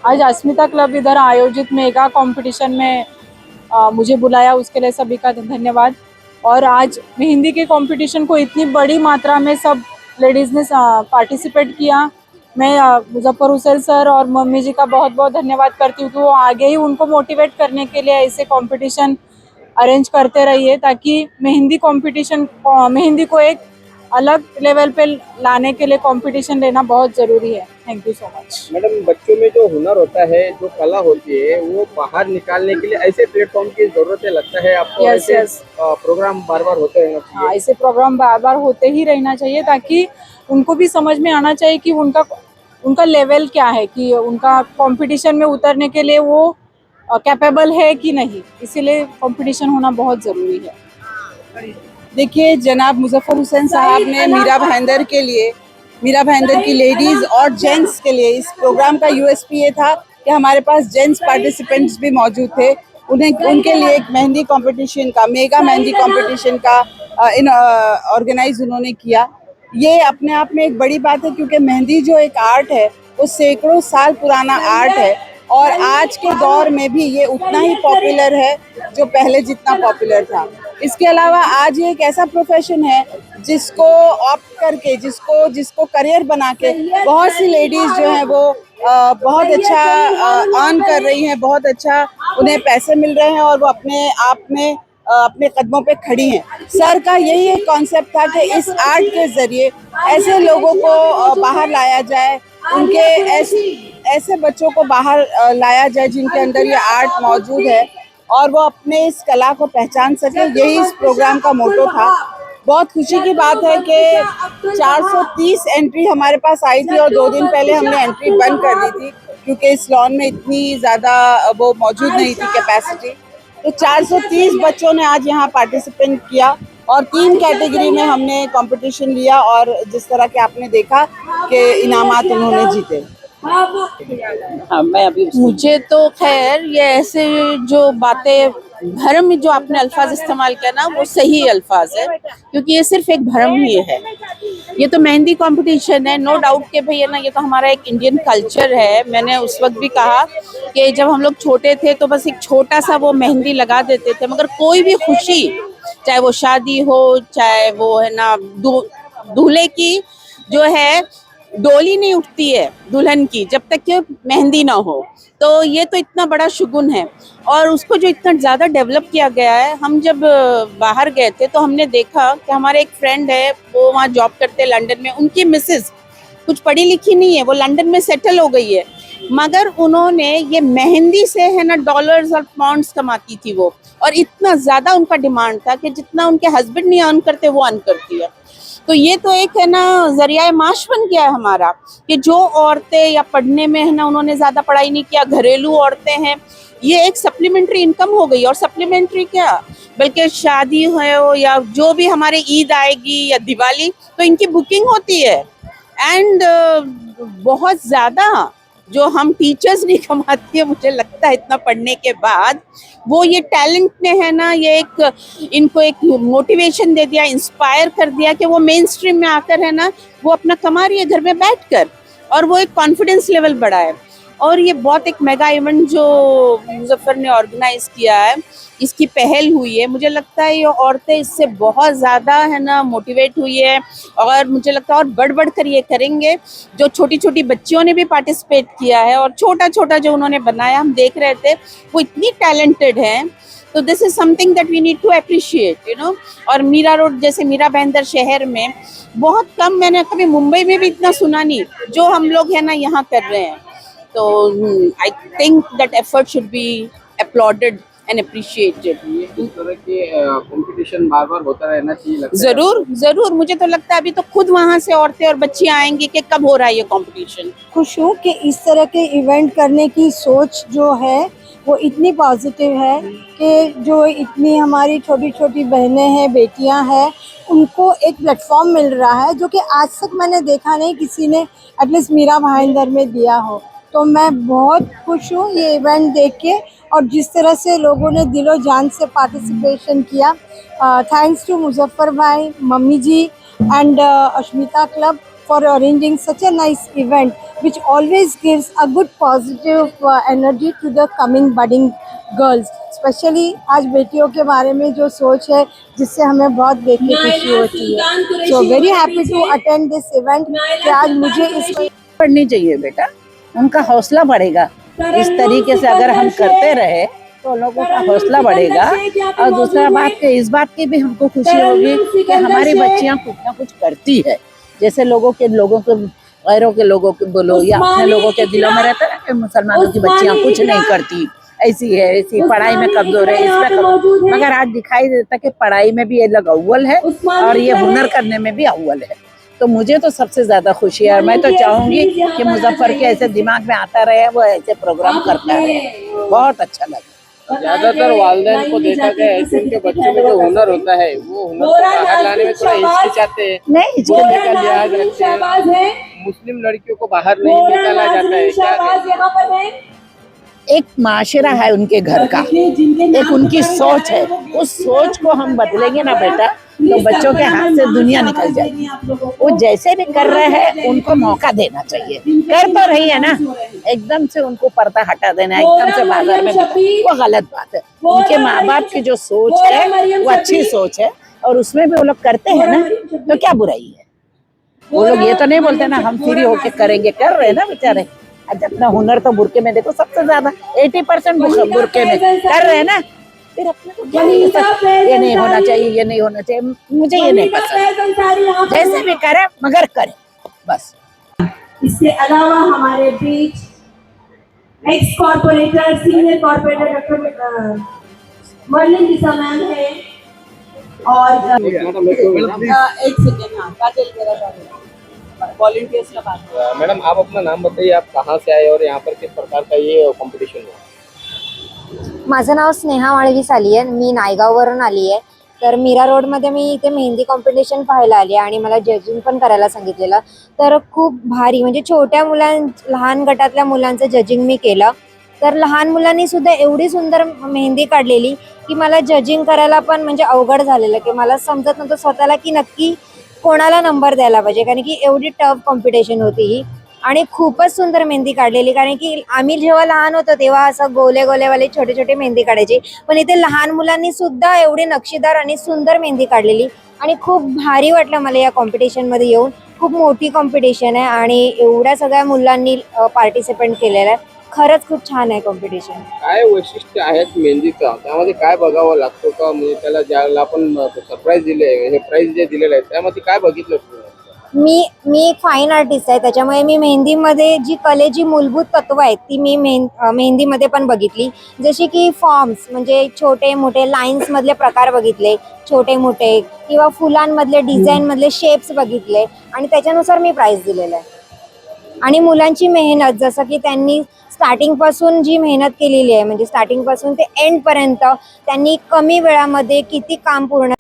आज अस्मिता क्लब इधर आयोजित मेगा कंपटीशन में मुझे बुलाया, उसके लिए सभी का धन्यवाद। और आज मेहंदी के कंपटीशन को इतनी बड़ी मात्रा में सब लेडीज़ ने पार्टिसिपेट किया। मैं मुजफ्फर हुसैन सर और मम्मी जी का बहुत बहुत धन्यवाद करती हूँ कि वो आगे ही उनको मोटिवेट करने के लिए ऐसे कंपटीशन अरेंज करते रहिए, ताकि मेहंदी को एक अलग लेवल पे लाने के लिए कंपटीशन लेना बहुत ज़रूरी है। Thank you so much. Madam, बच्चों में जो हुनर होता है, जो कला होती है, वो बाहर निकालने के लिए ऐसे प्लेटफॉर्म की जरूरत है, लगता है आपको? यस ऐसे यस, प्रोग्राम बार बार होते रहना हाँ, चाहिए। ऐसे प्रोग्राम बार बार होते ही रहना चाहिए, ताकि उनको भी समझ में आना चाहिए कि उनका उनका लेवल क्या है, कि उनका कंपटीशन में उतरने के लिए वो कैपेबल है कि नहीं। इसीलिए कंपटीशन होना बहुत ज़रूरी है। देखिए, जनाब मुजफ्फर हुसैन साहब ने मीरा भाईंदर की लेडीज और जेंट्स के लिए इस प्रोग्राम का यूएसपी ये था कि हमारे पास जेंट्स पार्टिसिपेंट्स भी मौजूद थे। उनके लिए एक मेहंदी कंपटीशन का, मेगा मेहंदी कंपटीशन का ऑर्गेनाइज उन्होंने किया। ये अपने आप में एक बड़ी बात है, क्योंकि मेहंदी जो एक आर्ट है वो सैकड़ों साल पुराना आर्ट है और आज के दौर में भी ये उतना ही पॉपुलर है जो पहले जितना पॉपुलर था। इसके अलावा आज ये एक ऐसा प्रोफेशन है जिसको ऑप्ट करके, जिसको करियर बना के बहुत सी लेडीज जो हैं वो बहुत अच्छा अर्न कर रही हैं, बहुत अच्छा उन्हें पैसे मिल रहे हैं और वो अपने आप में अपने कदमों पे खड़ी हैं। सर का यही एक कॉन्सेप्ट था कि इस आर्ट के जरिए ऐसे लोगों को बाहर लाया जाए, उनके ऐसे बच्चों को बाहर लाया जाए जिनके अंदर ये आर्ट मौजूद है और वो अपने इस कला को पहचान सके। यही इस प्रोग्राम का मोटो था। बहुत खुशी की बात है कि 430 एंट्री हमारे पास आई थी और 2 दिन पहले हमने एंट्री बंद कर दी थी, क्योंकि इस लॉन में इतनी ज़्यादा वो मौजूद नहीं थी कैपेसिटी। तो 430 बच्चों ने आज यहाँ पार्टिसिपेट किया और 3 कैटेगरी में हमने कंपटीशन लिया और जिस तरह के आपने देखा कि इनामात उन्होंने जीते। हाँ, मैं अभी मुझे तो खैर ये ऐसे जो बातें, भरम में जो आपने अल्फाज इस्तेमाल किया ना, वो सही अल्फाज है, क्योंकि ये सिर्फ एक भरम ही है। ये तो मेहंदी कंपटीशन है, नो डाउट के भैया ना, ये तो हमारा एक इंडियन कल्चर है। मैंने उस वक्त भी कहा कि जब हम लोग छोटे थे तो बस एक छोटा सा वो मेहंदी लगा देते थे, मगर कोई भी खुशी, चाहे वो शादी हो, चाहे वो है ना दूल्हे की जो है डोली नहीं उठती है दुल्हन की जब तक कि मेहंदी ना हो। तो ये तो इतना बड़ा शुगुन है और उसको जो इतना ज़्यादा डेवलप किया गया है। हम जब बाहर गए थे तो हमने देखा कि हमारे एक फ्रेंड है, वो वहाँ जॉब करते हैं लंदन में। उनकी मिसेस कुछ पढ़ी लिखी नहीं है, वो लंदन में सेटल हो गई है, मगर उन्होंने ये मेहंदी से है ना डॉलर्स और पाउंड्स कमाती थी वो, और इतना ज़्यादा उनका डिमांड था कि जितना उनके हस्बैंड नहीं अर्न करते वो अर्न करती है। तो ये तो एक है ना जरिया माश बन गया है हमारा, कि जो औरतें या पढ़ने में है ना उन्होंने ज़्यादा पढ़ाई नहीं किया, घरेलू औरतें हैं, ये एक सप्लीमेंट्री इनकम हो गई। और सप्लीमेंट्री क्या, बल्कि शादी हो या जो भी हमारे ईद आएगी या दिवाली, तो इनकी बुकिंग होती है। एंड बहुत ज़्यादा जो हम टीचर्स नहीं कमाती है, मुझे लगता है इतना पढ़ने के बाद, वो ये टैलेंट ने है ना, ये एक इनको एक मोटिवेशन दे दिया, इंस्पायर कर दिया कि वो मेन स्ट्रीम में आकर है ना वो अपना कमा रही है घर में बैठकर, और वो एक कॉन्फिडेंस लेवल बढ़ा है। और ये बहुत एक मेगा इवेंट जो मुजफ्फर ने ऑर्गेनाइज किया है, इसकी पहल हुई है, मुझे लगता है ये औरतें इससे बहुत ज़्यादा है ना मोटिवेट हुई है, और मुझे लगता है और बढ़ बढ़ कर ये करेंगे। जो छोटी छोटी बच्चियों ने भी पार्टिसिपेट किया है और छोटा छोटा जो उन्होंने बनाया, हम देख रहे थे, वो इतनी टैलेंटेड हैं। तो this is something that we need to appreciate, you know. और मीरा रोड जैसे मीरा भाईंदर शहर में बहुत कम, मैंने कभी मुंबई में भी इतना सुना नहीं जो हम लोग है ना यहाँ कर रहे हैं। तो I think that effort should be uploaded and appreciated. इस तरह के कंपटीशन बार बार होता रहना चाहिए, लगता है? जरूर जरूर, मुझे तो लगता है अभी तो खुद वहाँ से औरतें और बच्चियाँ आएंगी कि कब हो रहा है ये कंपटीशन। खुश हूँ कि इस तरह के इवेंट करने की सोच जो है वो इतनी पॉजिटिव है कि जो इतनी हमारी छोटी छोटी बहनें हैं, बेटियां हैं, उनको एक प्लेटफॉर्म मिल रहा है जो कि आज तक मैंने देखा नहीं किसी ने एटलीस्ट मीरा भाईंदर में दिया हो। तो मैं बहुत खुश हूँ ये इवेंट देख के, और जिस तरह से लोगों ने दिलो जान से पार्टिसिपेशन किया। थैंक्स टू मुजफ्फर भाई, mummy ji and Asmita club for arranging such a nice event, which always gives a good positive energy to the coming budding girls. Specially आज बेटियों के बारे में जो सोच है, जिससे हमें बहुत देख के खुशी होती है. So very happy to attend this event. कि आज मुझे इसमें पढ़नी चाहिए बेटा, उनका हौसला बढ़ेगा. इस तरीके से अगर हम करते रहे तो लोगों का हौसला बढ़ेगा. और दूसरा बात कि इस बात की भी हमको खुशी होगी कि हमारी बच्चियां कुछ ना कुछ करती है. जैसे लोगों के गैरों के लोगों के बोलो या अपने लोगों के दिलों में रहता है कि मुसलमानों की बच्चियां कुछ नहीं करती, ऐसी है, ऐसी पढ़ाई में कमजोर है, इसमें कमजोर. मगर आज दिखाई देता कि पढ़ाई में भी ये लोग अव्वल है और ये हुनर करने में भी अव्वल है. तो मुझे तो सबसे ज्यादा खुशी है. और मैं तो चाहूंगी कि मुजफ्फर के ऐसे दिमाग में आता रहे, वो ऐसे प्रोग्राम करता है. बहुत अच्छा लगा. ज्यादातर वालिदैन को देखा गया है कि उनके बच्चों में जो हुनर होता है वो हुनर को बाहर लाने में थोड़ा हिचकिचाते हैं. नहीं हिचकिचाने का लिहाज रखते हैं. मुस्लिम लड़कियों को बाहर नहीं निकाला जाता है. क्या एक माशरा है उनके घर का, एक उनकी सोच है. उस सोच को हम बदलेंगे ना बेटा तो बच्चों के हाथ से दुनिया निकल जाएगी. वो जैसे भी कर रहे हैं उनको मौका देना चाहिए. कर तो रही है ना, एकदम से उनको पर्दा हटा देना, एकदम से बाजार में वो गलत बात है. उनके माँ बाप की जो सोच है वो अच्छी सोच है और उसमें भी वो लोग करते हैं ना, तो क्या बुराई है. वो लोग ये तो नहीं बोलते ना हम फ्री होके करेंगे, कर रहे हैं ना बेचारे. आज अपना हुनर तो बुरके में देखो सबसे ज्यादा 80% बुरके में कर रहे हैं ना. फिर अपने को क्या ये नहीं होना चाहिए, ये नहीं होना चाहिए, मुझे ये नहीं पसंद. जैसे भी करे मगर करे बस. इसके अलावा हमारे बीच ex corporator senior corporator doctor Merlin Disha ma'am है. और एक सेकेंड. हाँ, काजल मेरा वॉलंटियर्स का बात. मैडम आप अपना नाम बताइए, आप कहाँ से आए और यहाँ पर किस प्रकार का ये कॉम्पिटिशन हुआ? माझं नाव स्नेहा माळवी साली आहे. मी नायगाववरून आली आहे. तर मीरा रोडमध्ये मी इथे मेहंदी कॉम्पिटिशन पाहायला आली आणि मला जजिंग पण करायला सांगितलेलं. तर खूप भारी म्हणजे छोट्या लहान गटातल्या मुलांचं जजिंग मी केलं. तर लहान मुलांनी सुद्धा एवढी सुंदर मेहंदी काढलेली की मला जजिंग करायला पण म्हणजे अवघड झालेलं, की मला समजत नव्हतं स्वतःला की नक्की कोणाला नंबर द्यायला पाहिजे, कारण की एवढी टफ कॉम्पिटिशन होती ही. आणि खूपच सुंदर मेहंदी काढलेली, कारण की आम्ही जेव्हा लहान होतो तेव्हा असं गोलेवाले छोटे छोटे मेहंदी काढायची, पण इथे लहान मुलांनी सुद्धा एवढी नक्षीदार आणि सुंदर मेहंदी काढलेली. आणि खूप भारी वाटलं मला या कॉम्पिटिशनमध्ये येऊन. खूप मोठी कॉम्पिटिशन आहे आणि एवढ्या सगळ्या मुलांनी पार्टिसिपेट केलेलं आहे. खरंच खूप छान आहे कॉम्पिटिशन. काय वैशिष्ट्य आहेत मेहंदीचं, त्यामध्ये काय बघावं लागतो का, म्हणजे त्याला ज्याला आपण सरप्राईज दिले, हे प्राइज जे दिलेलं आहे त्यामध्ये काय बघितलं तुम्ही? मी एक फाईन आर्टिस्ट आहे, त्याच्यामुळे मी मेहंदीमध्ये जी कलेची मूलभूत तत्व आहेत ती मी मेहंदीमध्ये पण बघितली. जशी की फॉर्म्स म्हणजे छोटे मोठे लाईन्स मधले प्रकार बघितले, छोटे मोठे किंवा फुलांमधले डिझाईन मधले शेप्स बघितले आणि त्याच्यानुसार मी प्राइज दिलेलं आहे. आणि मुलांची मेहनत, जसं की त्यांनी स्टार्टिंग पासून जी मेहनत केलेली आहे, म्हणजे स्टार्टिंग पासून ते एंड पर्यंत त्यांनी कमी वेळामध्ये किती काम पूर्ण